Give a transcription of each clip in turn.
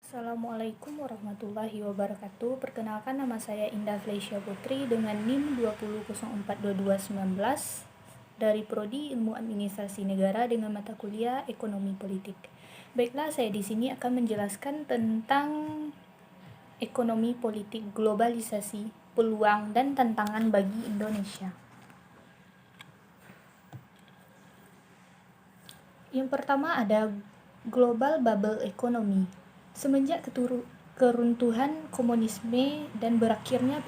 Assalamualaikum warahmatullahi wabarakatuh. Perkenalkan, nama saya Indah Fleisya Putri dengan NIM 20042219 dari Prodi Ilmu Administrasi Negara dengan mata kuliah Ekonomi Politik. Baiklah, saya di sini akan menjelaskan tentang ekonomi politik globalisasi, peluang dan tantangan bagi Indonesia. Yang pertama ada global bubble economy. Semenjak keruntuhan komunisme dan berakhirnya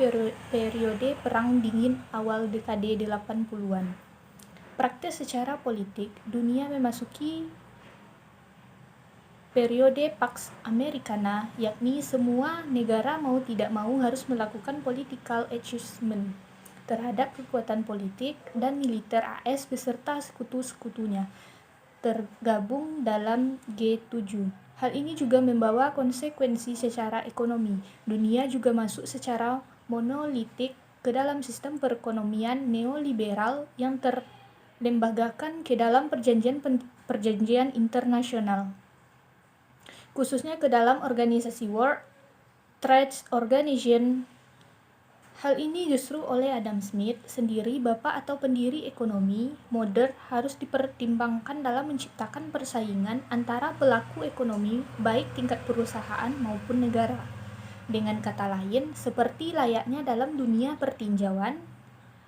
periode Perang Dingin awal dekade 80-an. Praktis secara politik, dunia memasuki periode Pax Americana, yakni semua negara mau tidak mau harus melakukan political adjustment terhadap kekuatan politik dan militer AS beserta sekutu-sekutunya tergabung dalam G7. Hal ini juga membawa konsekuensi secara ekonomi. Dunia juga masuk secara monolitik ke dalam sistem perekonomian neoliberal yang terlembagakan ke dalam perjanjian internasional, khususnya ke dalam organisasi World Trade Organization. Hal ini justru oleh Adam Smith sendiri, bapak atau pendiri ekonomi modern, harus dipertimbangkan dalam menciptakan persaingan antara pelaku ekonomi baik tingkat perusahaan maupun negara. Dengan kata lain, seperti layaknya dalam dunia pertinjauan,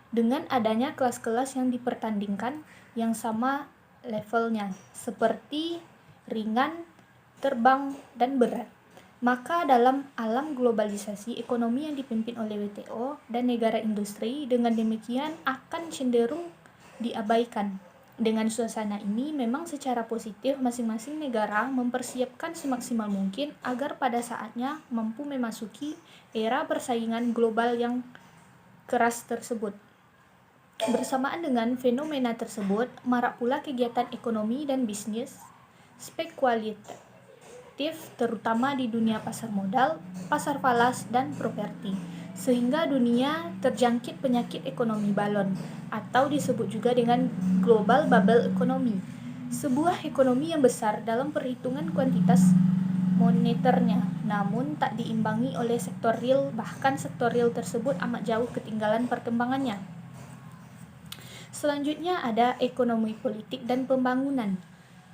dengan adanya kelas-kelas yang dipertandingkan yang sama levelnya, seperti ringan, terbang, dan berat. Maka dalam alam globalisasi, ekonomi yang dipimpin oleh WTO dan negara industri dengan demikian akan cenderung diabaikan. Dengan suasana ini, memang secara positif masing-masing negara mempersiapkan semaksimal mungkin agar pada saatnya mampu memasuki era persaingan global yang keras tersebut. Bersamaan dengan fenomena tersebut, marak pula kegiatan ekonomi dan bisnis spekulatif, terutama di dunia pasar modal, pasar falas, dan properti, sehingga dunia terjangkit penyakit ekonomi balon, atau disebut juga dengan global bubble economy, sebuah ekonomi yang besar dalam perhitungan kuantitas moneternya, namun tak diimbangi oleh sektor real, bahkan sektor real tersebut amat jauh ketinggalan perkembangannya. Selanjutnya ada ekonomi politik dan pembangunan.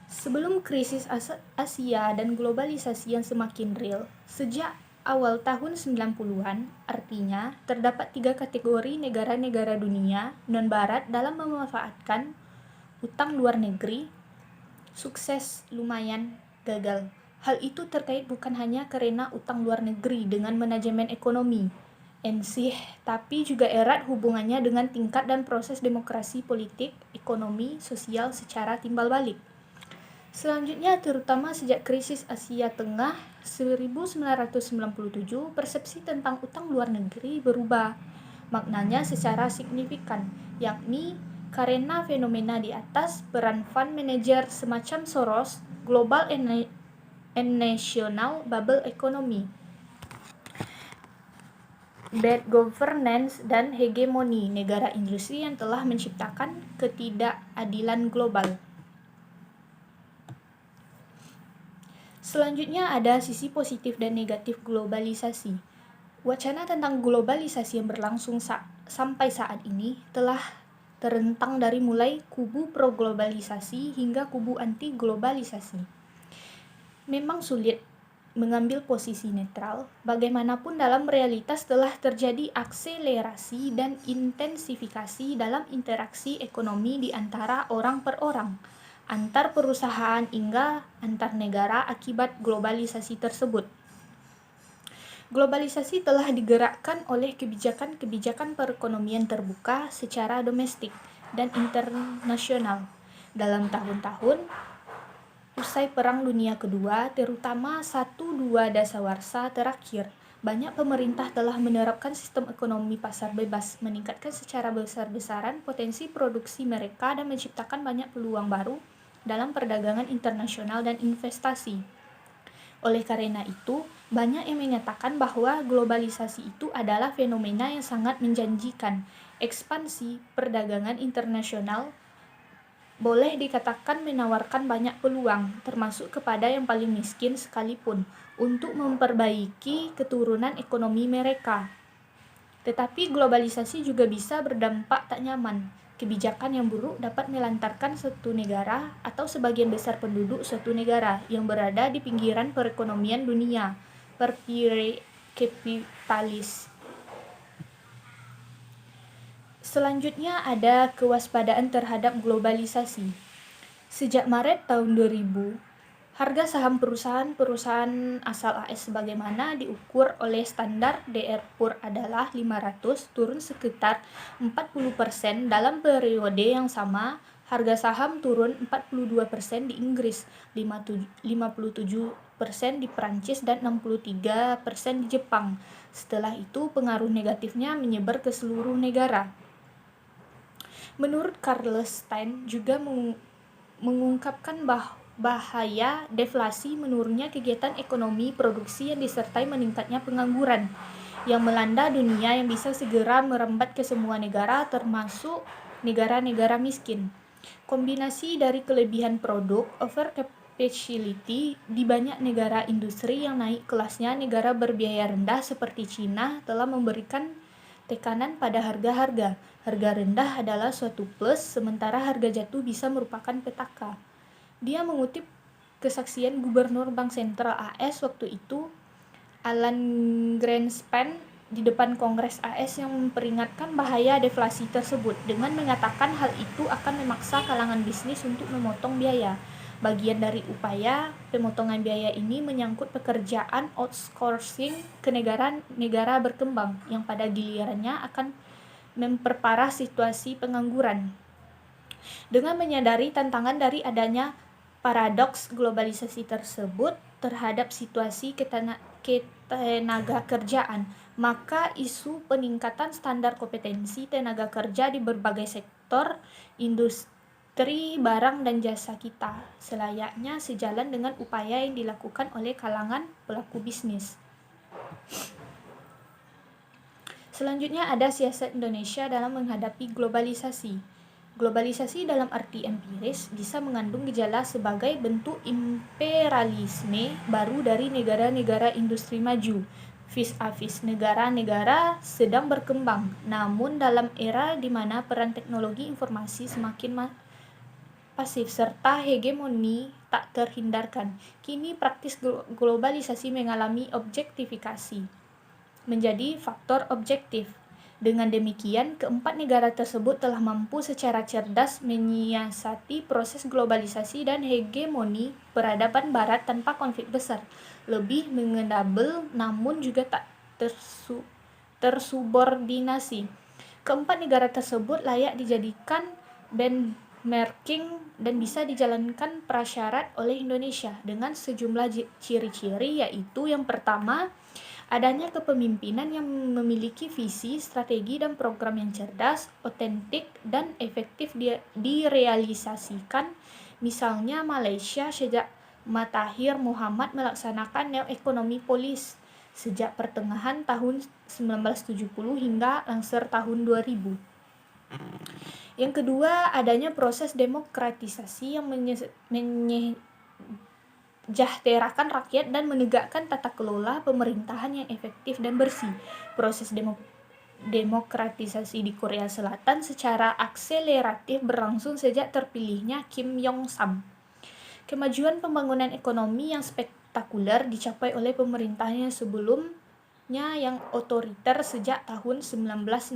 Sebelum krisis Asia dan globalisasi yang semakin real, sejak awal tahun 90-an, artinya terdapat 3 kategori negara-negara dunia non-barat dalam memanfaatkan utang luar negeri, sukses, lumayan, gagal. Hal itu terkait bukan hanya karena utang luar negeri dengan manajemen ekonomi, tapi juga erat hubungannya dengan tingkat dan proses demokrasi politik, ekonomi, sosial secara timbal balik. Selanjutnya, terutama sejak krisis Asia Tengah 1997, persepsi tentang utang luar negeri berubah maknanya secara signifikan, yakni karena fenomena di atas, peran fund manager semacam Soros, global and national bubble economy, bad governance, dan hegemoni negara industri yang telah menciptakan ketidakadilan global. Selanjutnya ada sisi positif dan negatif globalisasi. Wacana tentang globalisasi yang berlangsung sampai saat ini telah terentang dari mulai kubu pro-globalisasi hingga kubu anti-globalisasi. Memang sulit mengambil posisi netral, bagaimanapun dalam realitas telah terjadi akselerasi dan intensifikasi dalam interaksi ekonomi di antara orang per orang, antar perusahaan hingga antar negara akibat globalisasi tersebut. Globalisasi telah digerakkan oleh kebijakan-kebijakan perekonomian terbuka secara domestik dan internasional. Dalam tahun-tahun usai Perang Dunia Kedua, terutama 1-2 dasawarsa terakhir, banyak pemerintah telah menerapkan sistem ekonomi pasar bebas, meningkatkan secara besar-besaran potensi produksi mereka dan menciptakan banyak peluang baru dalam perdagangan internasional dan investasi. Oleh karena itu, banyak yang menyatakan bahwa globalisasi itu adalah fenomena yang sangat menjanjikan. Ekspansi perdagangan internasional boleh dikatakan menawarkan banyak peluang, termasuk kepada yang paling miskin sekalipun, untuk memperbaiki keturunan ekonomi mereka. Tetapi globalisasi juga bisa berdampak tak nyaman. Kebijakan yang buruk dapat melantarkan suatu negara atau sebagian besar penduduk suatu negara yang berada di pinggiran perekonomian dunia, kapitalis. Selanjutnya ada kewaspadaan terhadap globalisasi. Sejak Maret tahun 2000, harga saham perusahaan-perusahaan asal AS sebagaimana diukur oleh standar DR Poor's adalah 500 turun sekitar 40%. Dalam periode yang sama, harga saham turun 42% di Inggris, 57% di Prancis, dan 63% di Jepang. Setelah itu, pengaruh negatifnya menyebar ke seluruh negara. Menurut Carlos Stein juga mengungkapkan bahaya deflasi menurunnya kegiatan ekonomi produksi yang disertai meningkatnya pengangguran yang melanda dunia yang bisa segera merambat ke semua negara termasuk negara-negara miskin. Kombinasi dari kelebihan produk, overcapacity di banyak negara industri yang naik kelasnya negara berbiaya rendah seperti Cina telah memberikan tekanan pada harga-harga. Harga rendah adalah suatu plus, sementara harga jatuh bisa merupakan petaka. Dia mengutip kesaksian Gubernur Bank Sentral AS waktu itu, Alan Greenspan, di depan Kongres AS yang memperingatkan bahaya deflasi tersebut dengan mengatakan hal itu akan memaksa kalangan bisnis untuk memotong biaya. Bagian dari upaya pemotongan biaya ini menyangkut pekerjaan outsourcing ke negara-negara berkembang yang pada gilirannya akan memperparah situasi pengangguran. Dengan menyadari tantangan dari adanya paradoks globalisasi tersebut terhadap situasi ketenaga kerjaan, maka isu peningkatan standar kompetensi tenaga kerja di berbagai sektor industri barang dan jasa kita selayaknya sejalan dengan upaya yang dilakukan oleh kalangan pelaku bisnis. Selanjutnya ada siasat Indonesia dalam menghadapi globalisasi. Globalisasi dalam arti empiris bisa mengandung gejala sebagai bentuk imperialisme baru dari negara-negara industri maju vis-a-vis negara-negara sedang berkembang. Namun dalam era di mana peran teknologi informasi semakin pasif serta hegemoni tak terhindarkan, kini praktis globalisasi mengalami objektifikasi menjadi faktor objektif. Dengan demikian, keempat negara tersebut telah mampu secara cerdas menyiasati proses globalisasi dan hegemoni peradaban barat tanpa konflik besar, lebih mengendabel namun juga tak tersubordinasi. Keempat negara tersebut layak dijadikan benchmarking dan bisa dijalankan prasyarat oleh Indonesia dengan sejumlah ciri-ciri, yaitu yang pertama, adanya kepemimpinan yang memiliki visi, strategi, dan program yang cerdas, otentik, dan efektif direalisasikan. Misalnya Malaysia sejak Mahathir Mohamad melaksanakan neo-ekonomi polis sejak pertengahan tahun 1970 hingga akhir tahun 2000. Yang kedua, adanya proses demokratisasi yang menyejahterakan rakyat dan menegakkan tata kelola pemerintahan yang efektif dan bersih. Proses demokratisasi di Korea Selatan secara akseleratif berlangsung sejak terpilihnya Kim Yong-sam. Kemajuan pembangunan ekonomi yang spektakuler dicapai oleh pemerintahan yang sebelumnya yang otoriter sejak tahun 1960.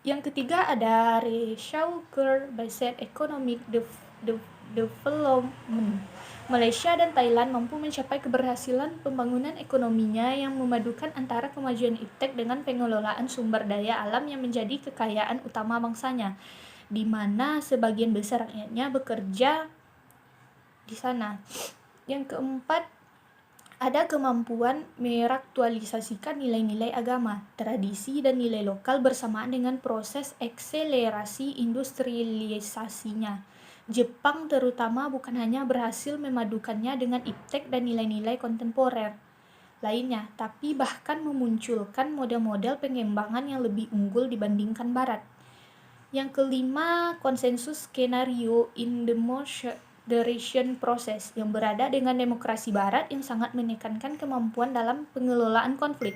Yang ketiga ada resource-based economic development. Malaysia dan Thailand mampu mencapai keberhasilan pembangunan ekonominya yang memadukan antara kemajuan iptek dengan pengelolaan sumber daya alam yang menjadi kekayaan utama bangsanya, di mana sebagian besar rakyatnya bekerja di sana. Yang keempat, ada kemampuan meraktualisasikan nilai-nilai agama, tradisi, dan nilai lokal bersamaan dengan proses akselerasi industrialisasinya. Jepang terutama bukan hanya berhasil memadukannya dengan iptek dan nilai-nilai kontemporer lainnya, tapi bahkan memunculkan model-model pengembangan yang lebih unggul dibandingkan Barat. Yang kelima, konsensus skenario in the moderation process yang berada dengan demokrasi barat yang sangat menekankan kemampuan dalam pengelolaan konflik.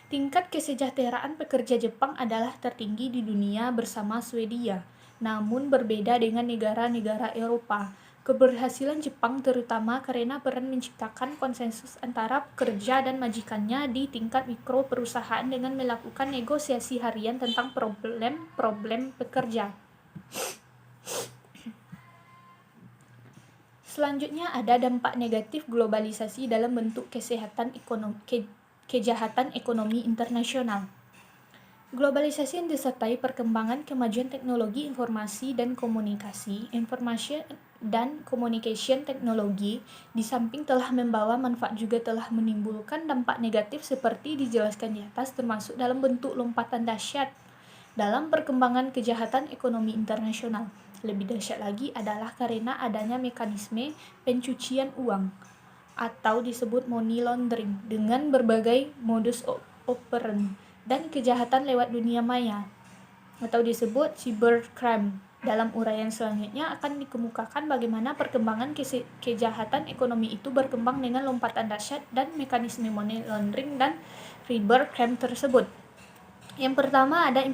Tingkat kesejahteraan pekerja Jepang adalah tertinggi di dunia bersama Swedia, namun berbeda dengan negara-negara Eropa. Keberhasilan Jepang terutama karena peran menciptakan konsensus antara pekerja dan majikannya di tingkat mikro perusahaan dengan melakukan negosiasi harian tentang problem-problem pekerja. Selanjutnya ada dampak negatif globalisasi dalam bentuk kejahatan ekonomi internasional. Globalisasi yang disertai perkembangan kemajuan teknologi informasi dan komunikasi, information dan communication teknologi, di samping telah membawa manfaat juga telah menimbulkan dampak negatif seperti dijelaskan di atas, termasuk dalam bentuk lompatan dahsyat dalam perkembangan kejahatan ekonomi internasional. Lebih dahsyat lagi adalah karena adanya mekanisme pencucian uang atau disebut money laundering dengan berbagai modus operandi dan kejahatan lewat dunia maya atau disebut cybercrime. Dalam uraian selanjutnya akan dikemukakan bagaimana perkembangan kejahatan ekonomi itu berkembang dengan lompatan dahsyat dan mekanisme money laundering dan cybercrime tersebut. Yang pertama ada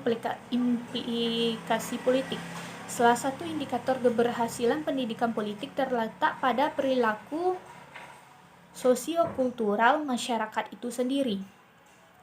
implikasi politik. Salah satu indikator keberhasilan pendidikan politik terletak pada perilaku sosiokultural masyarakat itu sendiri.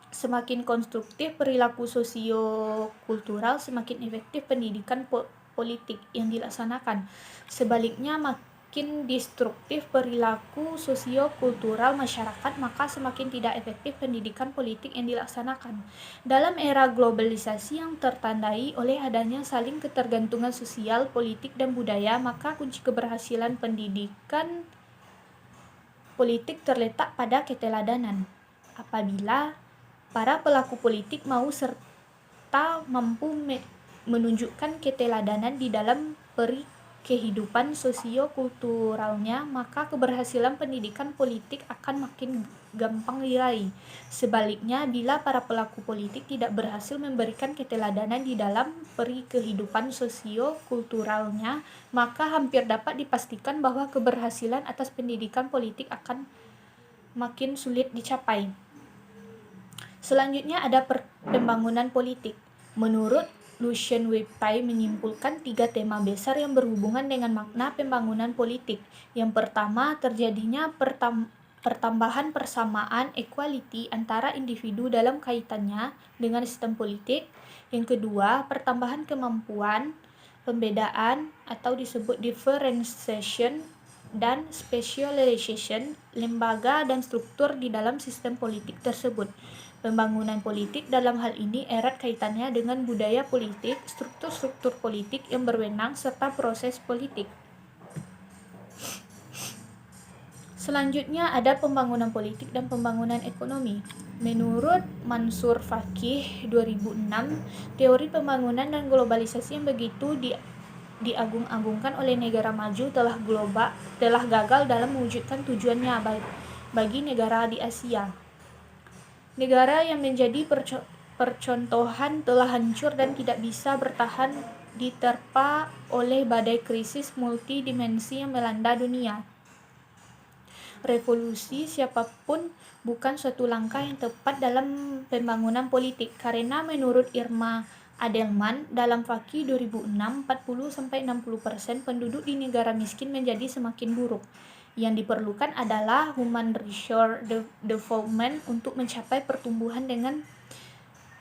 Semakin konstruktif perilaku sosiokultural, semakin efektif pendidikan politik yang dilaksanakan. Sebaliknya, makin destruktif perilaku sosiokultural masyarakat, maka semakin tidak efektif pendidikan politik yang dilaksanakan. Dalam era globalisasi yang tertandai oleh adanya saling ketergantungan sosial, politik, dan budaya, maka kunci keberhasilan pendidikan politik terletak pada keteladanan. Apabila para pelaku politik mau serta mampu menunjukkan keteladanan di dalam kehidupan sosiokulturalnya, maka keberhasilan pendidikan politik akan makin gampang diraih. Sebaliknya, bila para pelaku politik tidak berhasil memberikan keteladanan di dalam kehidupan sosiokulturalnya, maka hampir dapat dipastikan bahwa keberhasilan atas pendidikan politik akan makin sulit dicapai. Selanjutnya ada pembangunan politik. Menurut Lucien Weipai menyimpulkan 3 tema besar yang berhubungan dengan makna pembangunan politik. Yang pertama, terjadinya pertambahan persamaan equality antara individu dalam kaitannya dengan sistem politik. Yang kedua, pertambahan kemampuan pembedaan atau disebut differentiation dan specialization lembaga dan struktur di dalam sistem politik tersebut. Pembangunan politik dalam hal ini erat kaitannya dengan budaya politik, struktur-struktur politik yang berwenang, serta proses politik. Selanjutnya ada pembangunan politik dan pembangunan ekonomi. Menurut Mansur Fakih 2006, teori pembangunan dan globalisasi yang begitu diagung-agungkan oleh negara maju telah gagal dalam mewujudkan tujuannya bagi negara di Asia. Negara yang menjadi percontohan telah hancur dan tidak bisa bertahan diterpa oleh badai krisis multidimensi yang melanda dunia. Revolusi siapapun bukan suatu langkah yang tepat dalam pembangunan politik, karena menurut Irma Adelman dalam Fakih 2006, 40-60% penduduk di negara miskin menjadi semakin buruk. Yang diperlukan adalah human resource development untuk mencapai pertumbuhan dengan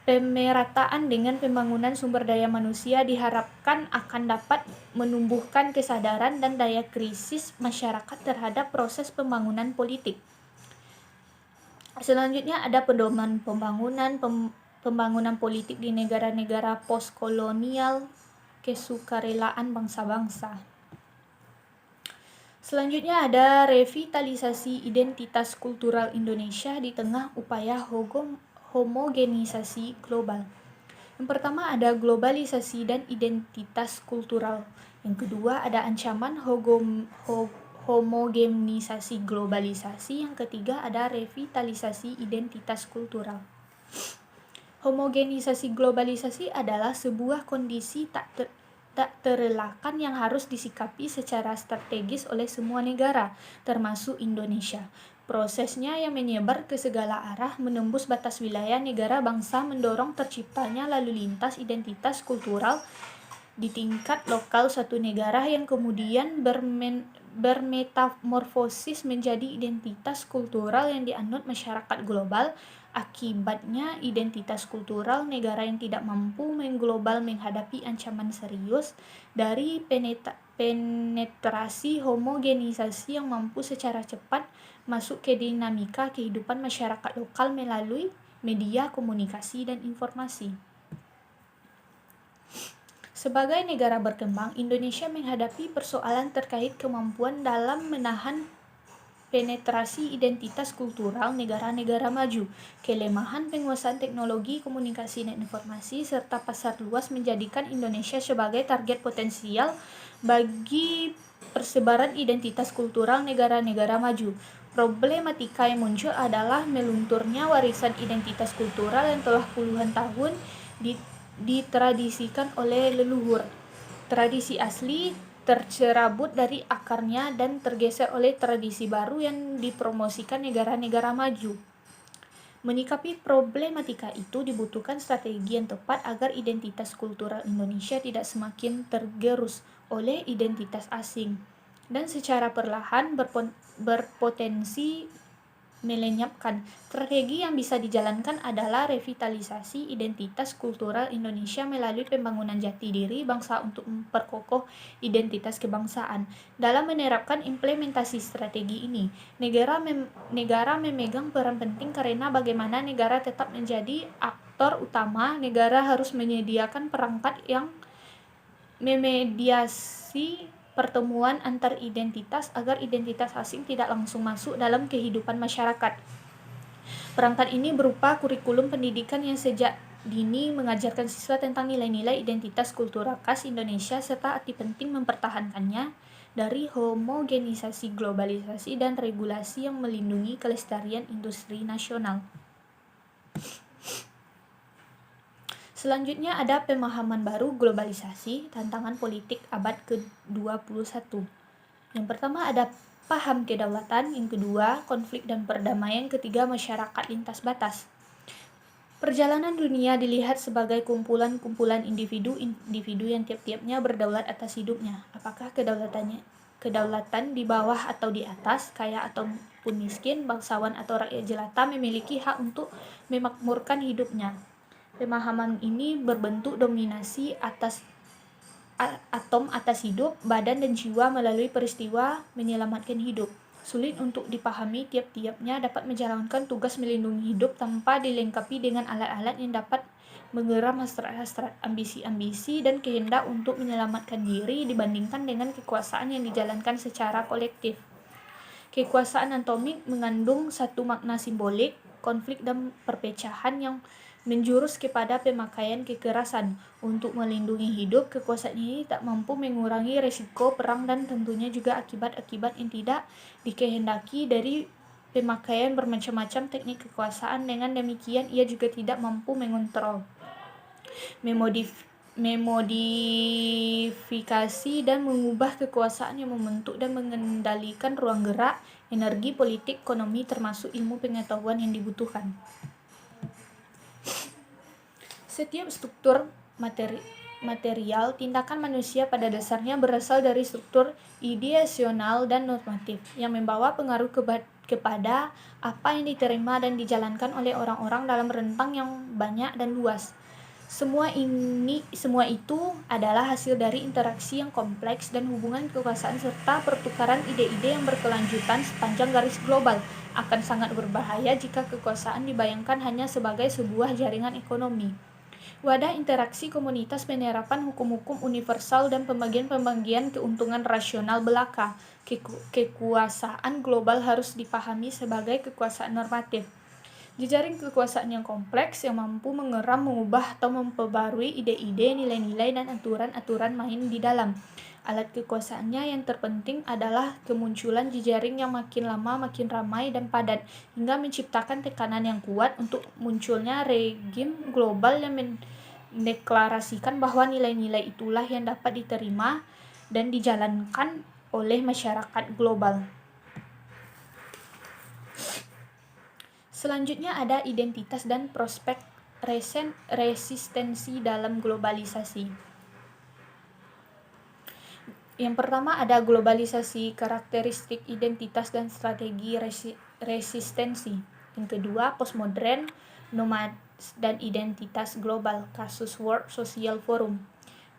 pemerataan dengan pembangunan sumber daya manusia diharapkan akan dapat menumbuhkan kesadaran dan daya krisis masyarakat terhadap proses pembangunan politik. Selanjutnya ada pedoman pembangunan politik di negara-negara postkolonial, kesukarelaan bangsa-bangsa. Selanjutnya ada revitalisasi identitas kultural Indonesia di tengah upaya homogenisasi global. Yang pertama ada globalisasi dan identitas kultural. Yang kedua ada ancaman homogenisasi globalisasi. Yang ketiga ada revitalisasi identitas kultural. Homogenisasi globalisasi adalah sebuah kondisi tak terelakkan yang harus disikapi secara strategis oleh semua negara, termasuk Indonesia. Prosesnya yang menyebar ke segala arah, menembus batas wilayah negara bangsa, mendorong terciptanya lalu lintas identitas kultural di tingkat lokal suatu negara yang kemudian bermetamorfosis menjadi identitas kultural yang dianut masyarakat global. Akibatnya, identitas kultural negara yang tidak mampu mengglobal menghadapi ancaman serius dari penetrasi homogenisasi yang mampu secara cepat masuk ke dinamika kehidupan masyarakat lokal melalui media komunikasi dan informasi. Sebagai negara berkembang, Indonesia menghadapi persoalan terkait kemampuan dalam menahan penetrasi identitas kultural negara-negara maju. Kelemahan penguasaan teknologi, komunikasi dan informasi, serta pasar luas menjadikan Indonesia sebagai target potensial bagi persebaran identitas kultural negara-negara maju. Problematika yang muncul adalah melunturnya warisan identitas kultural yang telah puluhan tahun ditradisikan oleh leluhur. Tradisi asli tercerabut dari akarnya dan tergeser oleh tradisi baru yang dipromosikan negara-negara maju. Menyikapi problematika itu dibutuhkan strategi yang tepat agar identitas kultural Indonesia tidak semakin tergerus oleh identitas asing dan secara perlahan berpotensi melenyapkan. Strategi yang bisa dijalankan adalah revitalisasi identitas kultural Indonesia melalui pembangunan jati diri bangsa untuk memperkokoh identitas kebangsaan. Dalam menerapkan implementasi strategi ini, negara memegang peran penting karena bagaimana negara tetap menjadi aktor utama, negara harus menyediakan perangkat yang memediasi pertemuan antar identitas agar identitas asing tidak langsung masuk dalam kehidupan masyarakat. Perangkat ini berupa kurikulum pendidikan yang sejak dini mengajarkan siswa tentang nilai-nilai identitas kultural khas Indonesia serta arti penting mempertahankannya dari homogenisasi globalisasi dan regulasi yang melindungi kelestarian industri nasional. Selanjutnya ada pemahaman baru globalisasi, tantangan politik abad ke-21. Yang pertama ada paham kedaulatan, yang kedua konflik dan perdamaian, yang ketiga masyarakat lintas batas. Perjalanan dunia dilihat sebagai kumpulan-kumpulan individu yang tiap-tiapnya berdaulat atas hidupnya. Apakah kedaulatan di bawah atau di atas, kaya ataupun miskin, bangsawan atau rakyat jelata memiliki hak untuk memakmurkan hidupnya. Pemahaman ini berbentuk dominasi atom atas hidup, badan dan jiwa melalui peristiwa menyelamatkan hidup. Sulit untuk dipahami, tiap-tiapnya dapat menjalankan tugas melindungi hidup tanpa dilengkapi dengan alat-alat yang dapat menggeram hasrat-hasrat, ambisi-ambisi, dan kehendak untuk menyelamatkan diri dibandingkan dengan kekuasaan yang dijalankan secara kolektif. Kekuasaan atomik mengandung satu makna simbolik, konflik dan perpecahan yang menjurus kepada pemakaian kekerasan. Untuk melindungi hidup, kekuasaan ini tak mampu mengurangi resiko perang dan tentunya juga akibat-akibat yang tidak dikehendaki dari pemakaian bermacam-macam teknik kekuasaan. Dengan demikian, ia juga tidak mampu mengontrol, memodifikasi dan mengubah kekuasaan yang membentuk dan mengendalikan ruang gerak, energi, politik, ekonomi, termasuk ilmu pengetahuan yang dibutuhkan. Setiap struktur material tindakan manusia pada dasarnya berasal dari struktur ideasional dan normatif yang membawa pengaruh kepada apa yang diterima dan dijalankan oleh orang-orang dalam rentang yang banyak dan luas. Semua itu adalah hasil dari interaksi yang kompleks dan hubungan kekuasaan serta pertukaran ide-ide yang berkelanjutan sepanjang garis global. Akan sangat berbahaya jika kekuasaan dibayangkan hanya sebagai sebuah jaringan ekonomi. Wadah interaksi komunitas penerapan hukum-hukum universal dan pembagian-pembagian keuntungan rasional belaka. Kekuasaan global harus dipahami sebagai kekuasaan normatif. Jejaring kekuasaan yang kompleks yang mampu mengeram, mengubah atau memperbarui ide-ide, nilai-nilai dan aturan-aturan main di dalam. Alat kekuasaannya yang terpenting adalah kemunculan jejaring yang makin lama makin ramai dan padat, hingga menciptakan tekanan yang kuat untuk munculnya regim global yang mendeklarasikan bahwa nilai-nilai itulah yang dapat diterima dan dijalankan oleh masyarakat global. Selanjutnya ada identitas dan prospek resistensi dalam globalisasi. Yang pertama ada globalisasi, karakteristik identitas dan strategi resistensi. Yang kedua, postmodern, nomad dan identitas global, kasus World Social Forum.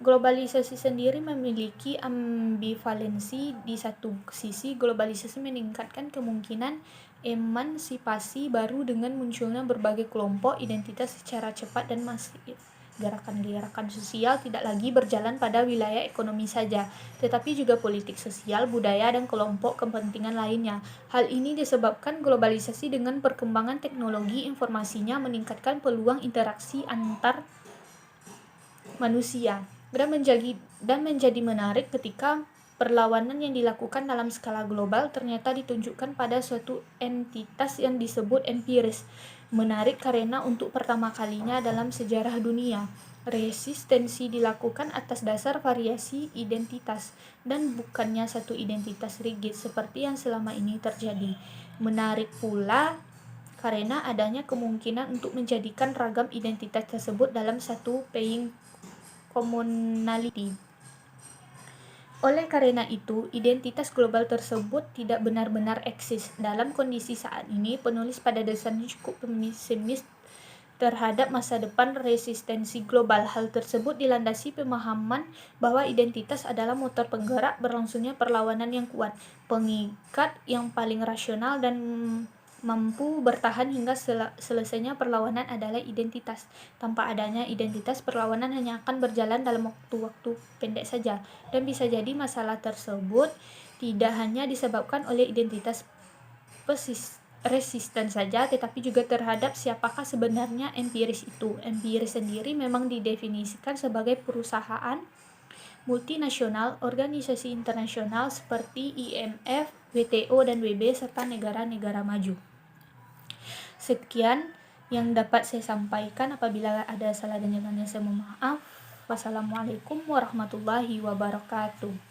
Globalisasi sendiri memiliki ambivalensi. Di satu sisi, globalisasi meningkatkan kemungkinan emansipasi baru dengan munculnya berbagai kelompok identitas secara cepat dan masif. Gerakan-gerakan sosial tidak lagi berjalan pada wilayah ekonomi saja, tetapi juga politik sosial, budaya, dan kelompok kepentingan lainnya. Hal ini disebabkan globalisasi dengan perkembangan teknologi informasinya meningkatkan peluang interaksi antar manusia dan menjadi menarik ketika perlawanan yang dilakukan dalam skala global ternyata ditunjukkan pada suatu entitas yang disebut empiris. Menarik karena untuk pertama kalinya dalam sejarah dunia, resistensi dilakukan atas dasar variasi identitas dan bukannya satu identitas rigid seperti yang selama ini terjadi. Menarik pula karena adanya kemungkinan untuk menjadikan ragam identitas tersebut dalam satu paying commonality. Oleh karena itu, identitas global tersebut tidak benar-benar eksis. Dalam kondisi saat ini, penulis pada dasarnya cukup pesimis terhadap masa depan resistensi global. Hal tersebut dilandasi pemahaman bahwa identitas adalah motor penggerak berlangsungnya perlawanan yang kuat, pengikat yang paling rasional dan mampu bertahan hingga selesainya perlawanan adalah identitas. Tanpa adanya identitas, perlawanan hanya akan berjalan dalam waktu-waktu pendek saja, dan bisa jadi masalah tersebut tidak hanya disebabkan oleh identitas resisten saja, tetapi juga terhadap siapakah sebenarnya empiris itu. Empiris sendiri memang didefinisikan sebagai perusahaan multinasional, organisasi internasional seperti IMF, WTO, dan WB, serta negara-negara maju. Sekian yang dapat saya sampaikan. Apabila ada salah dan jawabannya saya mohon maaf. Wassalamualaikum warahmatullahi wabarakatuh.